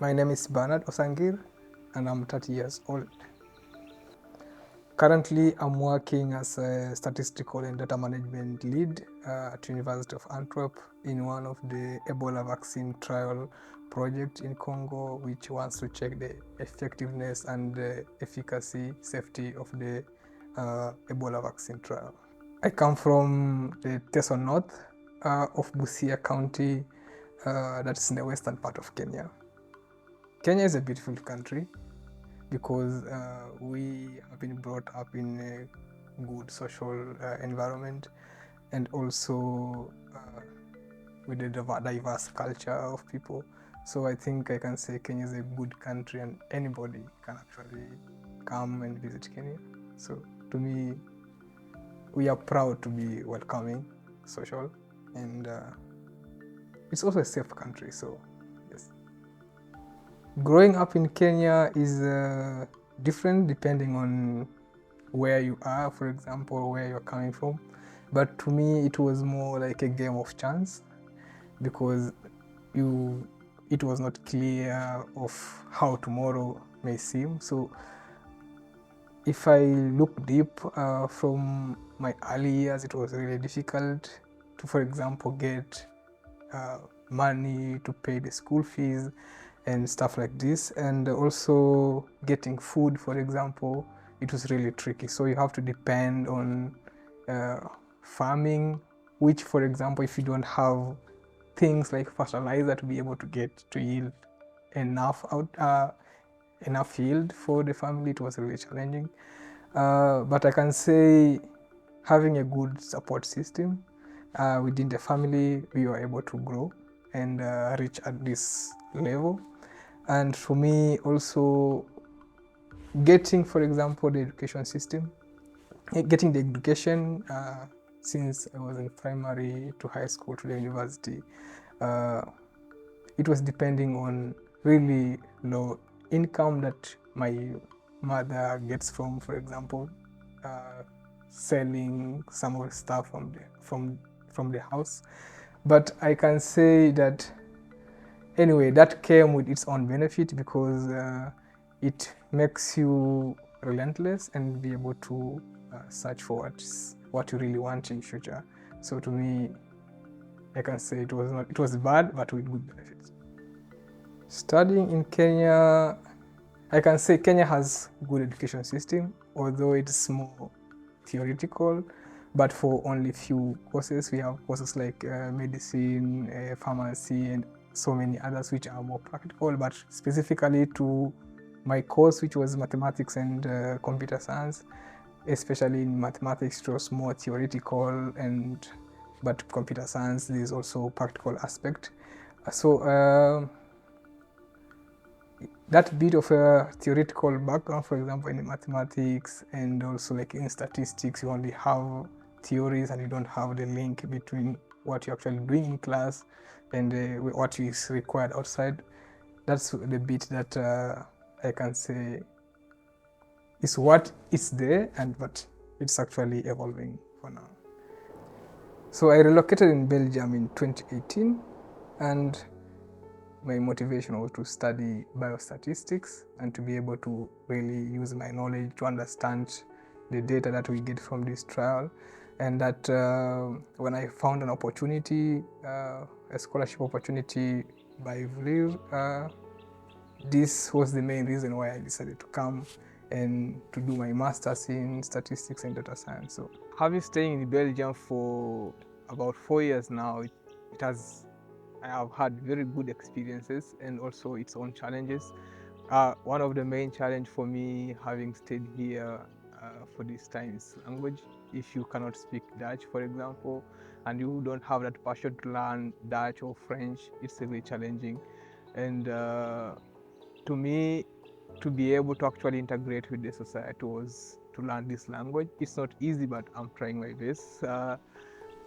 My name is Bernard Osangir and I'm 30 years old. Currently, I'm working as a statistical and data management lead at University of Antwerp in one of the Ebola vaccine trial project in Congo, which wants to check the effectiveness and the efficacy, safety of the Ebola vaccine trial. I come from the Teso North of Busia County, that's in the western part of Kenya. Kenya is a beautiful country because we have been brought up in a good social environment, and also with a diverse culture of people. So I think I can say Kenya is a good country and anybody can actually come and visit Kenya. So to me, we are proud to be welcoming, social, and it's also a safe country. So yes. Growing up in Kenya is different depending on where you are, for example, where you're coming from. But to me, it was more like a game of chance because it was not clear of how tomorrow may seem. So if I look deep from my early years, it was really difficult to, for example, get money to pay the school fees and stuff like this, and also getting food, for example, it was really tricky. So you have to depend on farming, which, for example, if you don't have things like fertilizer to be able to get to yield enough enough yield for the family, it was really challenging. But I can say having a good support system within the family, we were able to grow and reach at this level. And for me also, getting, for example, the education system, getting the education since I was in primary to high school to the university, it was depending on really low income that my mother gets from, for example, selling some of the stuff from the house. But I can say that anyway, that came with its own benefit because it makes you relentless and be able to search for what you really want in future. So to me, I can say it was bad, but with good benefits. Studying in Kenya, I can say Kenya has good education system, although it's more theoretical. But for only few courses, we have courses like medicine, pharmacy, and so many others which are more practical. But specifically to my course, which was mathematics and computer science, especially in mathematics, it was more theoretical, and but computer science, there's also practical aspect. So that bit of a theoretical background, for example, in mathematics and also like in statistics, you only have theories and you don't have the link between what you're actually doing in class and what is required outside. That's the bit that I can say is what is there, but it's actually evolving for now. So I relocated in Belgium in 2018, and my motivation was to study biostatistics and to be able to really use my knowledge to understand the data that we get from this trial. And that when I found an opportunity, a scholarship opportunity by VLIR, this was the main reason why I decided to come and to do my master's in statistics and data science. So having staying in Belgium for about 4 years now, I have had very good experiences and also its own challenges. One of the main challenge for me having stayed here for this time is language. If you cannot speak Dutch, for example, and you don't have that passion to learn Dutch or French, it's really challenging. And to me, to be able to actually integrate with the society was to learn this language. It's not easy, but I'm trying my best.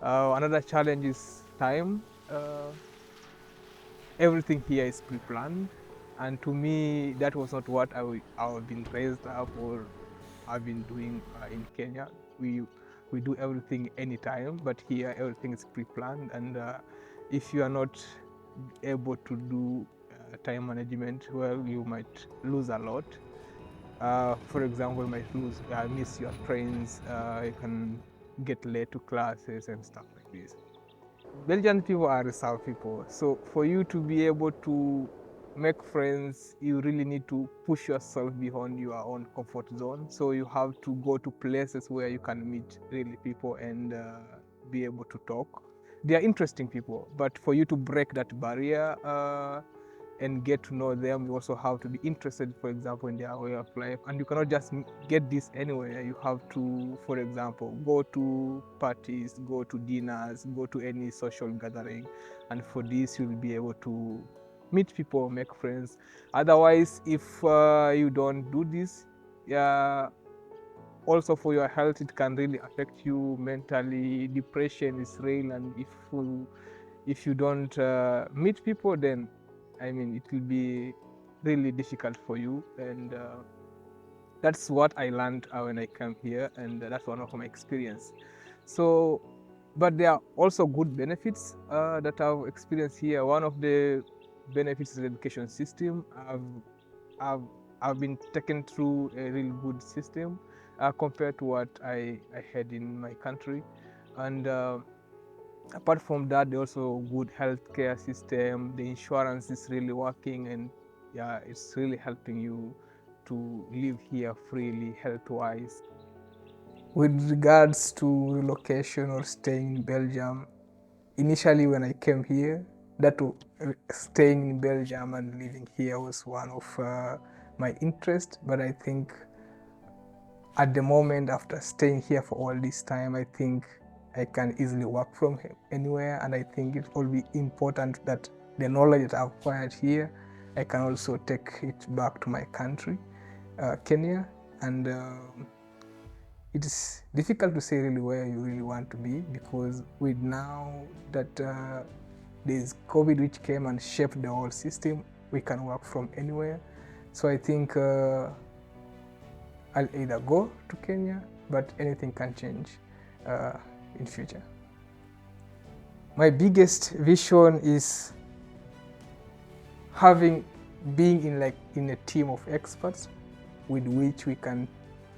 Another challenge is time. Everything here is pre-planned, and to me that was not what I've been raised up or I've been doing in Kenya. We do everything anytime, but here everything is pre-planned, and if you are not able to do time management, where you might lose a lot. For example, you might miss your trains, you can get late to classes and stuff like this. Belgian people are reserved people, so for you to be able to make friends, you really need to push yourself beyond your own comfort zone. So you have to go to places where you can meet really people and be able to talk. They are interesting people, but for you to break that barrier and get to know them, you also have to be interested, for example, in their way of life. And you cannot just get this anywhere. You have to, for example, go to parties, go to dinners, go to any social gathering. And for this, you'll be able to meet people, make friends. Otherwise, if you don't do this, also for your health, it can really affect you mentally. Depression is real, and if you don't meet people, then I mean, it will be really difficult for you. And that's what I learned when I came here, and that's one of my experience. So, but there are also good benefits that I've experienced here. One of the benefits is the education system. I've been taken through a really good system compared to what I had in my country, and apart from that, there's also good healthcare system. The insurance is really working, and yeah, it's really helping you to live here freely, health-wise. With regards to relocation or staying in Belgium, initially when I came here, staying in Belgium and living here was one of my interest. But I think at the moment, after staying here for all this time, I think I can easily work from anywhere, and I think it will be important that the knowledge that I've acquired here, I can also take it back to my country, Kenya, and it is difficult to say really where you really want to be, because with now that there's COVID which came and shaped the whole system, we can work from anywhere. So I think I'll either go to Kenya, but anything can change in future. My biggest vision is being in a team of experts with which we can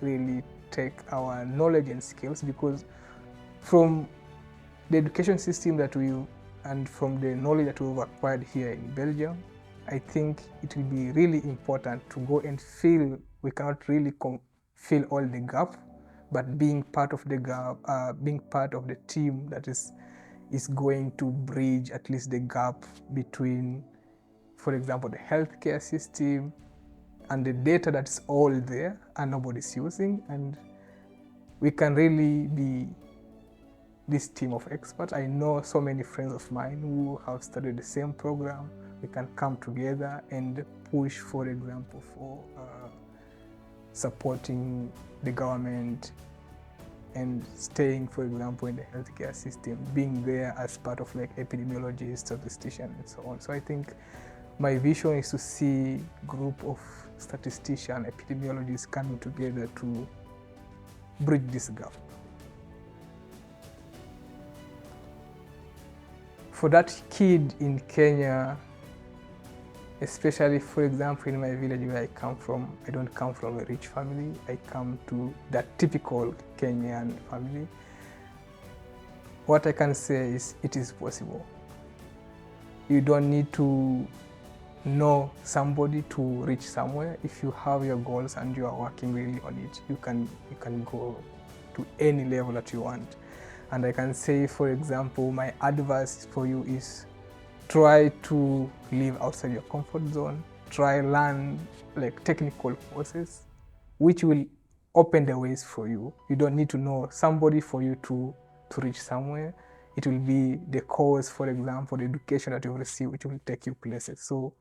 really take our knowledge and skills, because from the education system and from the knowledge that we've acquired here in Belgium, I think it will be really important to go and fill. We cannot really fill all the gap, but being part of the gap, being part of the team that is going to bridge at least the gap between, for example, the healthcare system and the data that's all there and nobody's using, and we can really be this team of experts. I know so many friends of mine who have studied the same program. We can come together and push, for example, for supporting the government and staying, for example, in the healthcare system, being there as part of like epidemiologists, statisticians, and so on. So I think my vision is to see a group of statisticians, epidemiologists coming together to bridge this gap. For that kid in Kenya, especially, for example, in my village where I come from, I don't come from a rich family. I come to that typical Kenyan family. What I can say is it is possible. You don't need to know somebody to reach somewhere. If you have your goals and you are working really on it, you can go to any level that you want. And I can say, for example, my advice for you is try to live outside your comfort zone. Try learn like technical courses, which will open the ways for you. You don't need to know somebody for you to reach somewhere. It will be the course, for example, the education that you receive, which will take you places. So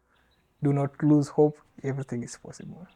do not lose hope. Everything is possible.